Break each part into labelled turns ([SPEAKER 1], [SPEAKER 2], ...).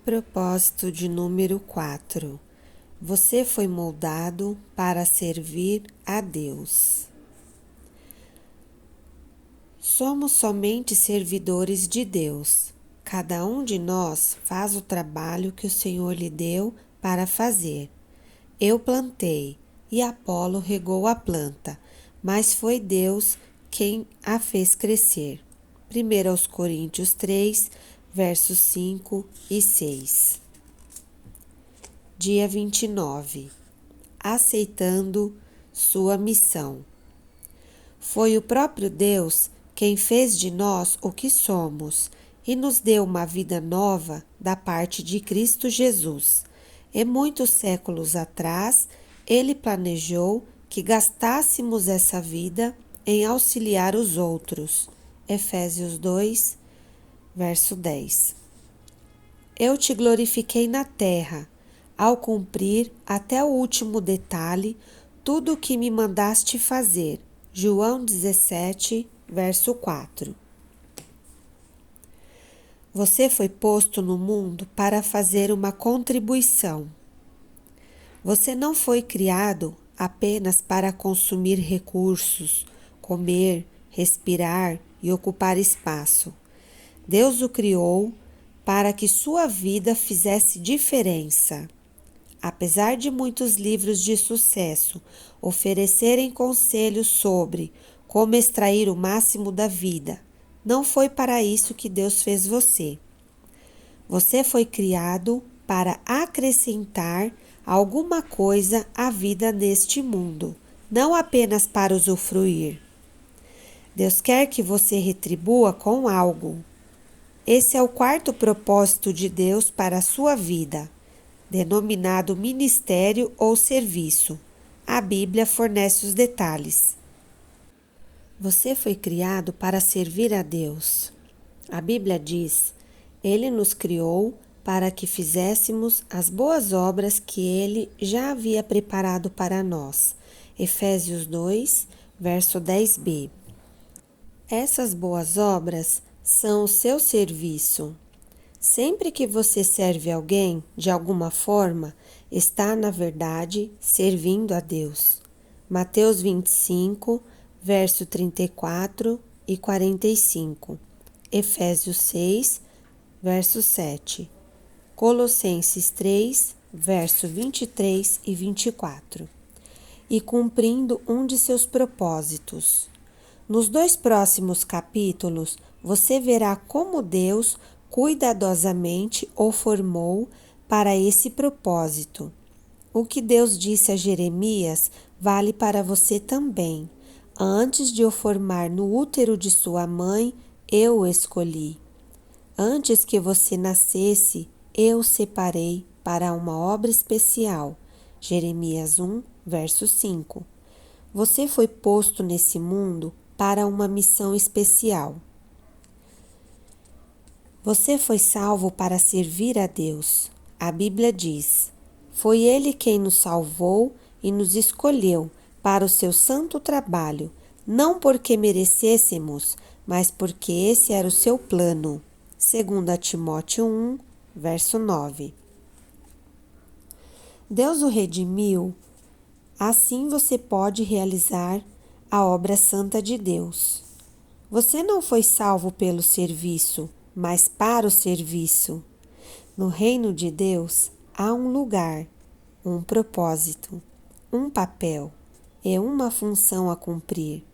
[SPEAKER 1] Propósito de número 4. Você foi moldado para servir a Deus. Somos somente servidores de Deus. Cada um de nós faz o trabalho que o Senhor lhe deu para fazer. Eu plantei e Apolo regou a planta, mas foi Deus quem a fez crescer. 1 Coríntios 3, versos 5 e 6. Dia 29. Aceitando sua missão. Foi o próprio Deus quem fez de nós o que somos e nos deu uma vida nova da parte de Cristo Jesus. E muitos séculos atrás, Ele planejou que gastássemos essa vida em auxiliar os outros. Efésios 2, verso 10. Eu te glorifiquei na terra, ao cumprir até o último detalhe tudo o que me mandaste fazer. João 17, verso 4. Você foi posto no mundo para fazer uma contribuição. Você não foi criado apenas para consumir recursos, comer, respirar e ocupar espaço. Deus o criou para que sua vida fizesse diferença. Apesar de muitos livros de sucesso oferecerem conselhos sobre como extrair o máximo da vida, não foi para isso que Deus fez você. Você foi criado para acrescentar alguma coisa à vida neste mundo, não apenas para usufruir. Deus quer que você retribua com algo. Esse é o quarto propósito de Deus para a sua vida, denominado ministério ou serviço. A Bíblia fornece os detalhes. Você foi criado para servir a Deus. A Bíblia diz: Ele nos criou para que fizéssemos as boas obras que Ele já havia preparado para nós. Efésios 2, verso 10b. Essas boas obras são o seu serviço. Sempre que você serve alguém, de alguma forma, está, na verdade, servindo a Deus. Mateus 25, verso 34 e 45. Efésios 6, verso 7. Colossenses 3, verso 23 e 24. E cumprindo um de seus propósitos. Nos 2 próximos capítulos, você verá como Deus cuidadosamente o formou para esse propósito. O que Deus disse a Jeremias vale para você também. Antes de o formar no útero de sua mãe, eu o escolhi. Antes que você nascesse, eu o separei para uma obra especial. Jeremias 1, verso 5. Você foi posto nesse mundo para uma missão especial. Você foi salvo para servir a Deus. A Bíblia diz: Foi Ele quem nos salvou e nos escolheu para o seu santo trabalho, não porque merecêssemos, mas porque esse era o seu plano. 2 Timóteo 1, verso 9. Deus o redimiu, assim você pode realizar a obra santa de Deus. Você não foi salvo pelo serviço, mas para o serviço. No reino de Deus há um lugar, um propósito, um papel e uma função a cumprir.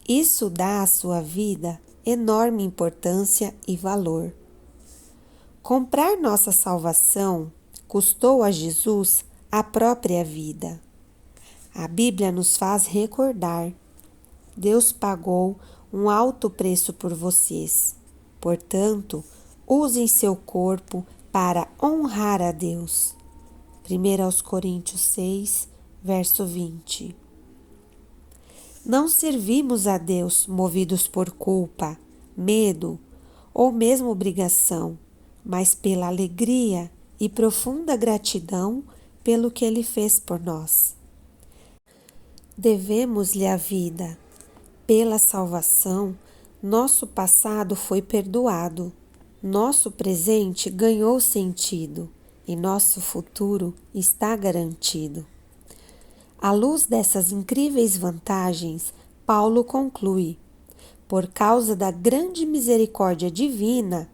[SPEAKER 1] Isso dá à sua vida enorme importância e valor. Comprar nossa salvação custou a Jesus a própria vida. A Bíblia nos faz recordar: Deus pagou um alto preço por vocês. Portanto, usem seu corpo para honrar a Deus. 1 Coríntios 6, verso 20. Não servimos a Deus movidos por culpa, medo ou mesmo obrigação, mas pela alegria e profunda gratidão pelo que Ele fez por nós. Devemos-lhe a vida. Pela salvação, nosso passado foi perdoado. nosso presente ganhou sentido e nosso futuro está garantido. À luz dessas incríveis vantagens, Paulo conclui: por causa da grande misericórdia divina,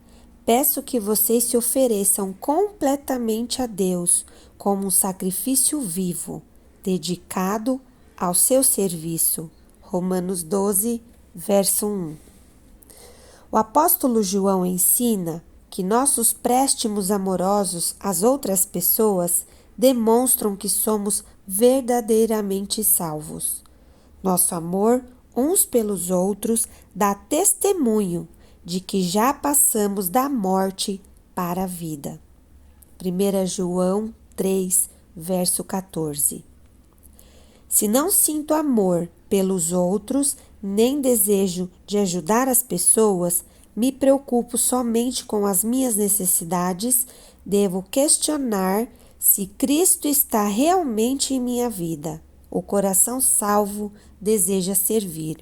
[SPEAKER 1] peço que vocês se ofereçam completamente a Deus como um sacrifício vivo, dedicado ao seu serviço. Romanos 12, verso 1. O apóstolo João ensina que nossos préstimos amorosos às outras pessoas demonstram que somos verdadeiramente salvos. Nosso amor uns pelos outros dá testemunho de que já passamos da morte para a vida. 1 João 3, verso 14. Se não sinto amor pelos outros, nem desejo de ajudar as pessoas, me preocupo somente com as minhas necessidades, devo questionar se Cristo está realmente em minha vida. O coração salvo deseja servir.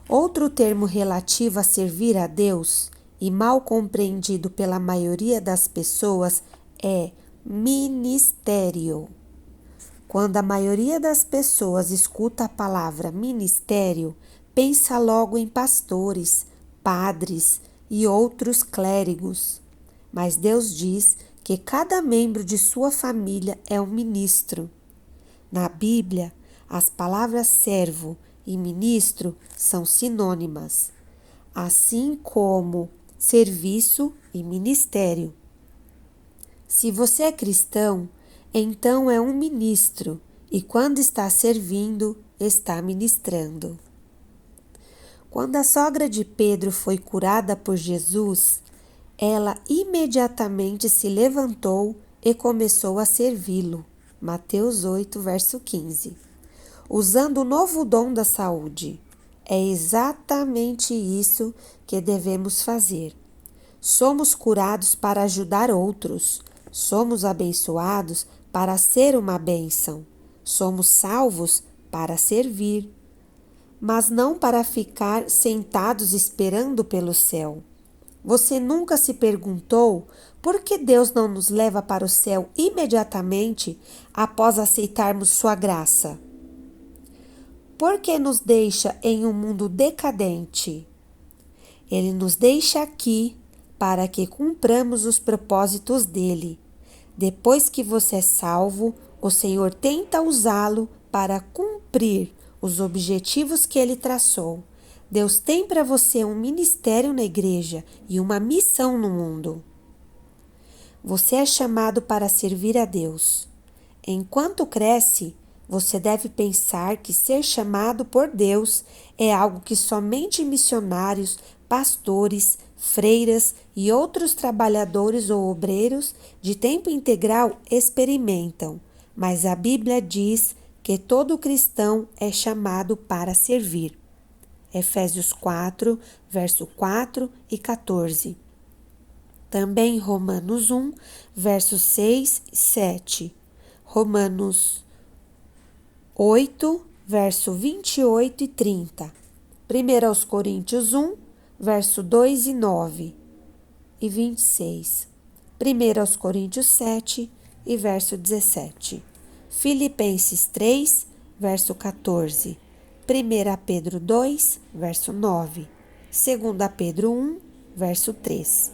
[SPEAKER 1] Outro termo relativo a servir a Deus e mal compreendido pela maioria das pessoas é ministério. Quando a maioria das pessoas escuta a palavra ministério, pensa logo em pastores, padres e outros clérigos. Mas Deus diz que cada membro de sua família é um ministro. Na Bíblia, as palavras servo e ministro são sinônimas, assim como serviço e ministério. Se você é cristão, então é um ministro e quando está servindo, está ministrando. Quando a sogra de Pedro foi curada por Jesus, ela imediatamente se levantou e começou a servi-lo. Mateus 8, verso 15. Usando o novo dom da saúde. É exatamente isso que devemos fazer. Somos curados para ajudar outros. Somos abençoados para ser uma bênção. Somos salvos para servir, mas não para ficar sentados esperando pelo céu. Você nunca se perguntou por que Deus não nos leva para o céu imediatamente após aceitarmos sua graça? Por que nos deixa em um mundo decadente? Ele nos deixa aqui para que cumpramos os propósitos dele. Depois que você é salvo, o Senhor tenta usá-lo para cumprir os objetivos que ele traçou. Deus tem para você um ministério na igreja e uma missão no mundo. Você é chamado para servir a Deus. Enquanto cresce, você deve pensar que ser chamado por Deus é algo que somente missionários, pastores, freiras e outros trabalhadores ou obreiros de tempo integral experimentam, mas a Bíblia diz que todo cristão é chamado para servir. Efésios 4, verso 4 e 14. Também Romanos 1, versos 6 e 7. Romanos 8, verso 28 e 30. 1 Coríntios 1, verso 2 e 9 e 26. 1 Coríntios 7 e verso 17. Filipenses 3, verso 14. 1 Pedro 2, verso 9. 2 Pedro 1, verso 3.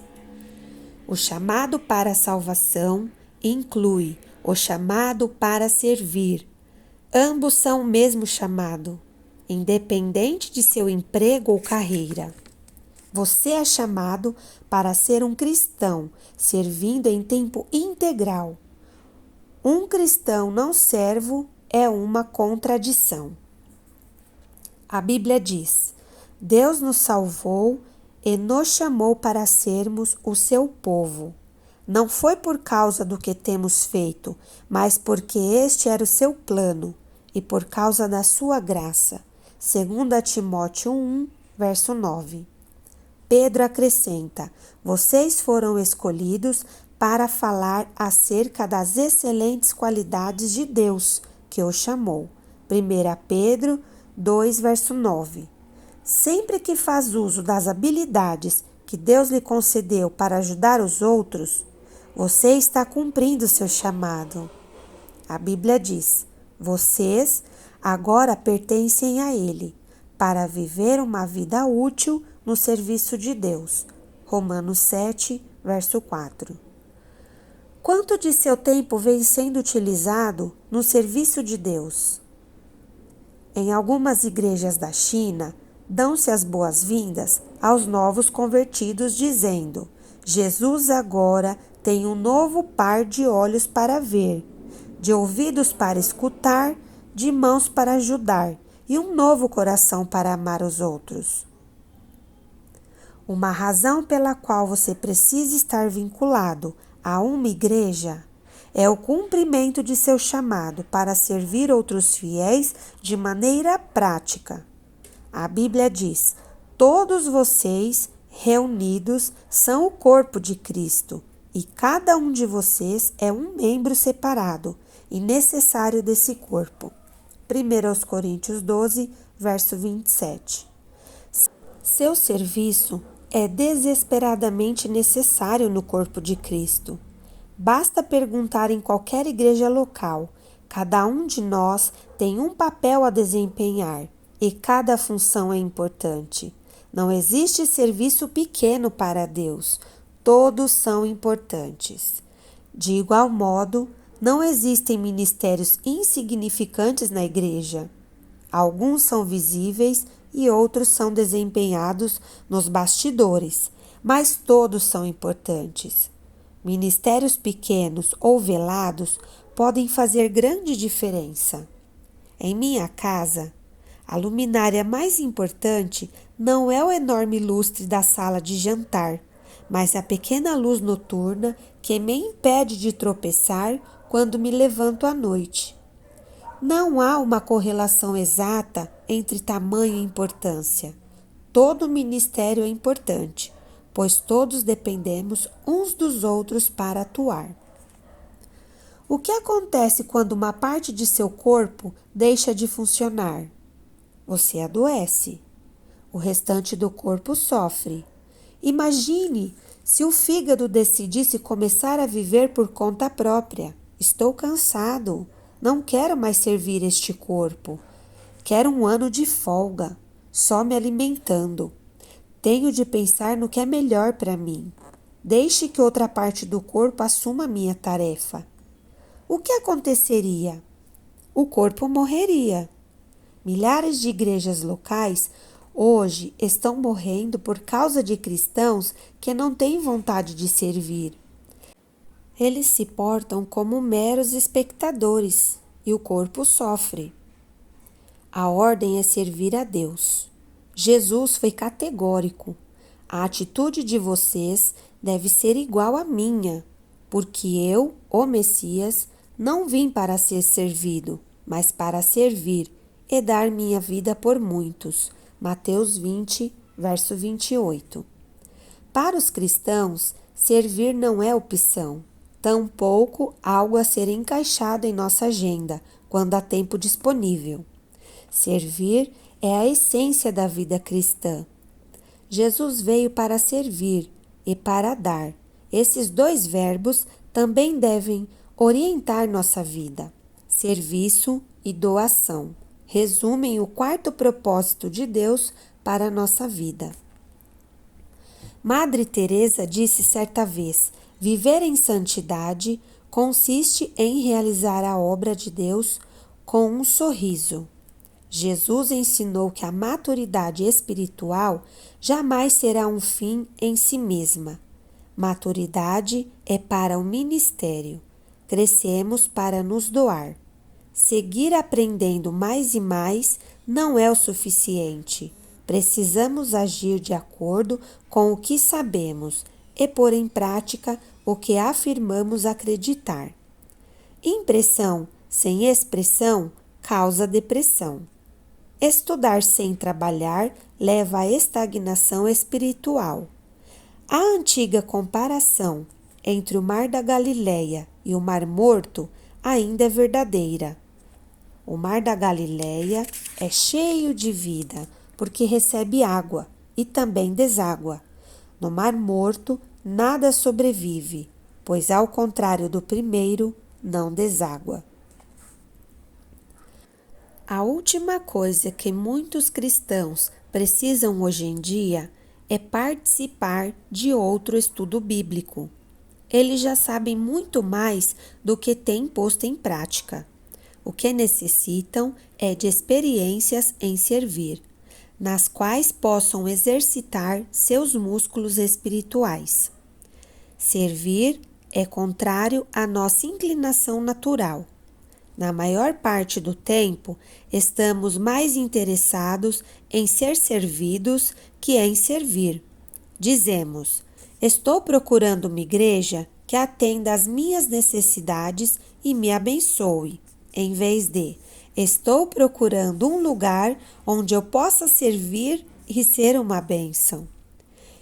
[SPEAKER 1] O chamado para a salvação inclui o chamado para servir. Ambos são o mesmo chamado, independente de seu emprego ou carreira. Você é chamado para ser um cristão, servindo em tempo integral. Um cristão não servo é uma contradição. A Bíblia diz: Deus nos salvou e nos chamou para sermos o seu povo. Não foi por causa do que temos feito, mas porque este era o seu plano e por causa da sua graça. 2 Timóteo 1, verso 9. Pedro acrescenta: vocês foram escolhidos para falar acerca das excelentes qualidades de Deus que o chamou. 1 Pedro 2, verso 9. Sempre que faz uso das habilidades que Deus lhe concedeu para ajudar os outros, você está cumprindo seu chamado. A Bíblia diz: vocês agora pertencem a Ele para viver uma vida útil no serviço de Deus. Romanos 7, verso 4. Quanto de seu tempo vem sendo utilizado no serviço de Deus? Em algumas igrejas da China, dão-se as boas-vindas aos novos convertidos, dizendo: Jesus agora tem um novo par de olhos para ver, de ouvidos para escutar, de mãos para ajudar e um novo coração para amar os outros. Uma razão pela qual você precisa estar vinculado a uma igreja é o cumprimento de seu chamado para servir outros fiéis de maneira prática. A Bíblia diz: todos vocês reunidos são o corpo de Cristo e cada um de vocês é um membro separado e necessário desse corpo. 1 Coríntios 12, verso 27. Seu serviço é desesperadamente necessário no corpo de Cristo. Basta perguntar em qualquer igreja local. Cada um de nós tem um papel a desempenhar e cada função é importante. Não existe serviço pequeno para Deus. Todos são importantes. De igual modo, não existem ministérios insignificantes na igreja. Alguns são visíveis e outros são desempenhados nos bastidores, mas todos são importantes. Ministérios pequenos ou velados podem fazer grande diferença. Em minha casa, a luminária mais importante não é o enorme lustre da sala de jantar, mas a pequena luz noturna que me impede de tropeçar quando me levanto à noite. Não há uma correlação exata entre tamanho e importância. Todo ministério é importante, pois todos dependemos uns dos outros para atuar. O que acontece quando uma parte de seu corpo deixa de funcionar? Você adoece. O restante do corpo sofre. Imagine se o fígado decidisse começar a viver por conta própria. Estou cansado. Não quero mais servir este corpo. Quero um ano de folga, só me alimentando. Tenho de pensar no que é melhor para mim. Deixe que outra parte do corpo assuma a minha tarefa. O que aconteceria? O corpo morreria. Milhares de igrejas locais hoje estão morrendo por causa de cristãos que não têm vontade de servir. Eles se portam como meros espectadores e o corpo sofre. A ordem é servir a Deus. Jesus foi categórico. A atitude de vocês deve ser igual à minha, porque eu, o Messias, não vim para ser servido, mas para servir e dar minha vida por muitos. Mateus 20, verso 28. Para os cristãos, servir não é opção. Tampouco algo a ser encaixado em nossa agenda, quando há tempo disponível. Servir é a essência da vida cristã. Jesus veio para servir e para dar. Esses dois verbos também devem orientar nossa vida. Serviço e doação resumem o quarto propósito de Deus para a nossa vida. Madre Teresa disse certa vez: viver em santidade consiste em realizar a obra de Deus com um sorriso. Jesus ensinou que a maturidade espiritual jamais será um fim em si mesma. Maturidade é para o ministério. Crescemos para nos doar. Seguir aprendendo mais e mais não é o suficiente. Precisamos agir de acordo com o que sabemos e pôr em prática o que afirmamos acreditar. Impressão sem expressão causa depressão. Estudar sem trabalhar leva à estagnação espiritual. A antiga comparação entre o Mar da Galileia e o Mar Morto ainda é verdadeira. O Mar da Galileia é cheio de vida, porque recebe água e também deságua. No Mar Morto, nada sobrevive, pois, ao contrário do primeiro, não deságua. A última coisa que muitos cristãos precisam hoje em dia é participar de outro estudo bíblico. Eles já sabem muito mais do que têm posto em prática. O que necessitam é de experiências em servir, nas quais possam exercitar seus músculos espirituais. Servir é contrário à nossa inclinação natural. Na maior parte do tempo, estamos mais interessados em ser servidos que em servir. Dizemos: estou procurando uma igreja que atenda às minhas necessidades e me abençoe, em vez de: estou procurando um lugar onde eu possa servir e ser uma bênção.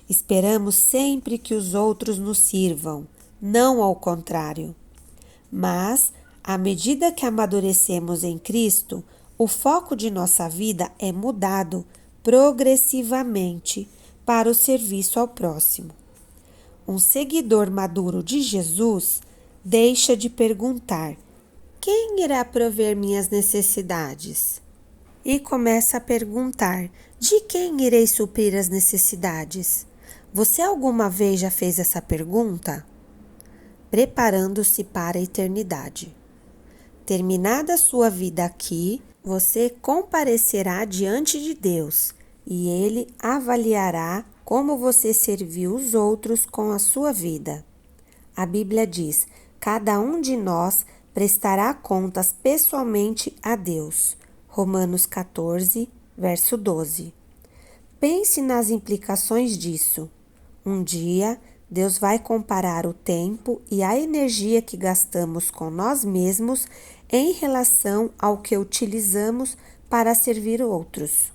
[SPEAKER 1] Esperamos sempre que os outros nos sirvam, não ao contrário. Mas, à medida que amadurecemos em Cristo, o foco de nossa vida é mudado progressivamente para o serviço ao próximo. Um seguidor maduro de Jesus deixa de perguntar: quem irá prover minhas necessidades? E começa a perguntar: de quem irei suprir as necessidades? Você alguma vez já fez essa pergunta? Preparando-se para a eternidade. Terminada a sua vida aqui, você comparecerá diante de Deus e Ele avaliará como você serviu os outros com a sua vida. A Bíblia diz: cada um de nós prestará contas pessoalmente a Deus. Romanos 14, verso 12. Pense nas implicações disso. Um dia, Deus vai comparar o tempo e a energia que gastamos com nós mesmos em relação ao que utilizamos para servir outros.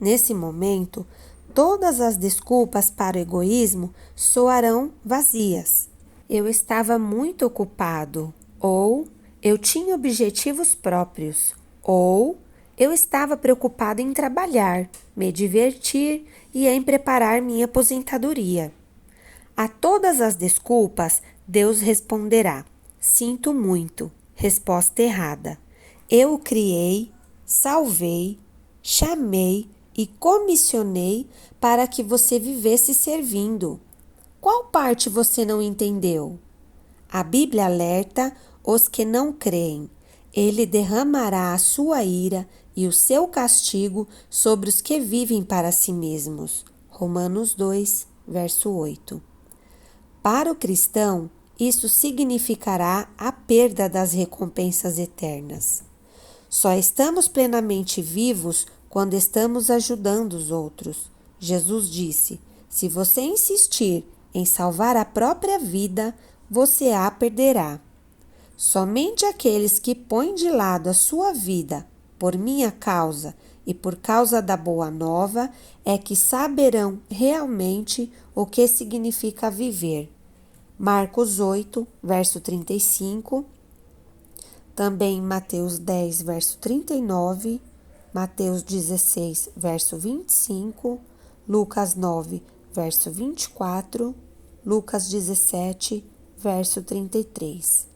[SPEAKER 1] Nesse momento, todas as desculpas para o egoísmo soarão vazias. Eu estava muito ocupado, ou eu tinha objetivos próprios, ou eu estava preocupado em trabalhar, me divertir e em preparar minha aposentadoria. A todas as desculpas, Deus responderá: sinto muito, resposta errada. Eu o criei, salvei, chamei e comissionei para que você vivesse servindo. Qual parte você não entendeu? A Bíblia alerta os que não creem. Ele derramará a sua ira e o seu castigo sobre os que vivem para si mesmos. Romanos 2, verso 8. Para o cristão, isso significará a perda das recompensas eternas. Só estamos plenamente vivos quando estamos ajudando os outros. Jesus disse: se você insistir em salvar a própria vida, você a perderá. Somente aqueles que põem de lado a sua vida por minha causa e por causa da boa nova é que saberão realmente o que significa viver. Marcos 8, verso 35, também Mateus 10, verso 39, Mateus 16, verso 25, Lucas 9, verso 24, Lucas 17, verso 33.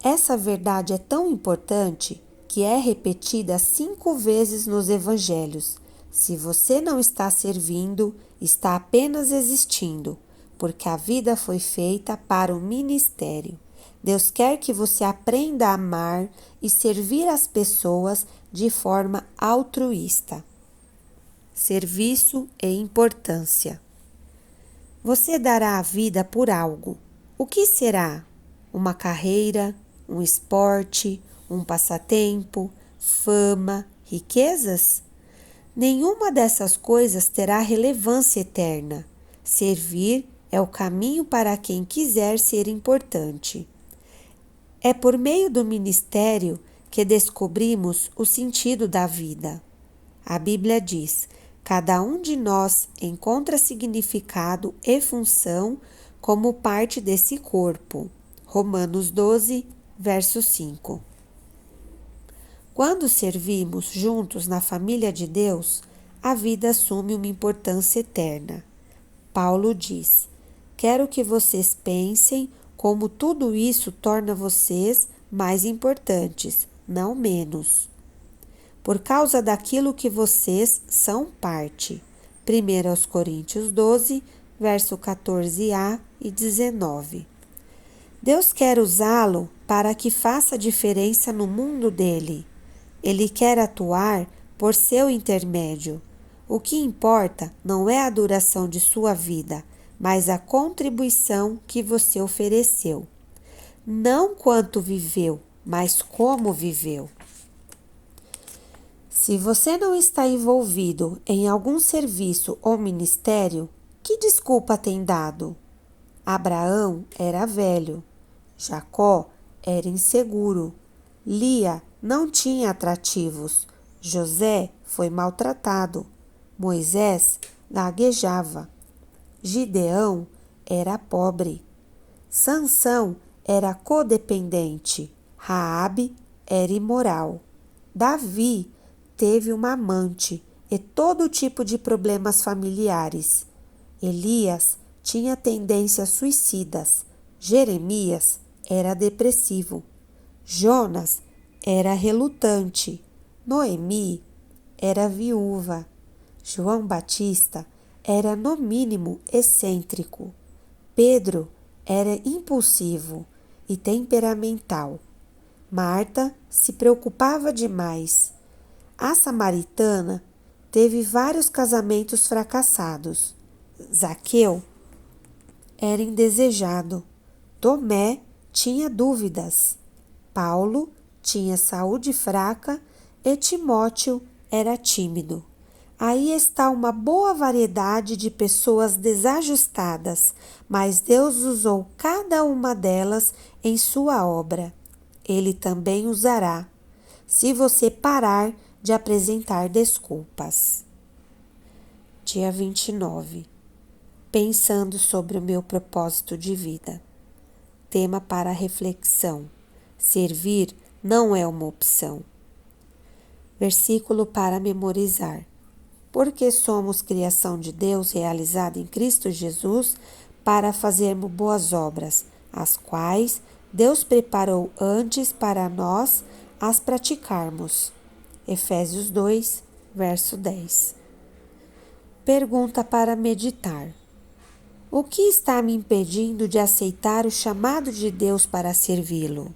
[SPEAKER 1] Essa verdade é tão importante que é repetida 5 vezes nos evangelhos. Se você não está servindo, está apenas existindo, porque a vida foi feita para o ministério. Deus quer que você aprenda a amar e servir as pessoas de forma altruísta. Serviço e importância. Você dará a vida por algo. O que será? Uma carreira, um esporte, um passatempo, fama, riquezas? Nenhuma dessas coisas terá relevância eterna. Servir é o caminho para quem quiser ser importante. É por meio do ministério que descobrimos o sentido da vida. A Bíblia diz: cada um de nós encontra significado e função como parte desse corpo. Romanos 12, verso 5. Quando servimos juntos na família de Deus, a vida assume uma importância eterna. Paulo diz: quero que vocês pensem como tudo isso torna vocês mais importantes, não menos. Por causa daquilo que vocês são parte. 1 Coríntios 12, verso 14a e 19. Deus quer usá-lo para que faça diferença no mundo dele. Ele quer atuar por seu intermédio. O que importa não é a duração de sua vida, mas a contribuição que você ofereceu. Não quanto viveu, mas como viveu. Se você não está envolvido em algum serviço ou ministério, que desculpa tem dado? Abraão era velho, Jacó era inseguro, Lia não tinha atrativos, José foi maltratado, Moisés gaguejava, Gideão era pobre, Sansão era codependente, Raabe era imoral, Davi teve uma amante e todo tipo de problemas familiares. Elias tinha tendências suicidas. Jeremias era depressivo. Jonas era relutante. Noemi era viúva. João Batista era, no mínimo, excêntrico. Pedro era impulsivo e temperamental. Marta se preocupava demais. A samaritana teve vários casamentos fracassados. Zaqueu era indesejado. Tomé tinha dúvidas. Paulo tinha saúde fraca e Timóteo era tímido. Aí está uma boa variedade de pessoas desajustadas, mas Deus usou cada uma delas em sua obra. Ele também usará, se você parar de apresentar desculpas. Dia 29. Pensando sobre o meu propósito de vida. Tema para reflexão: servir não é uma opção. Versículo para memorizar. Porque somos criação de Deus realizada em Cristo Jesus para fazermos boas obras, as quais Deus preparou antes para nós as praticarmos. Efésios 2, verso 10. Pergunta para meditar: o que está me impedindo de aceitar o chamado de Deus para servi-lo?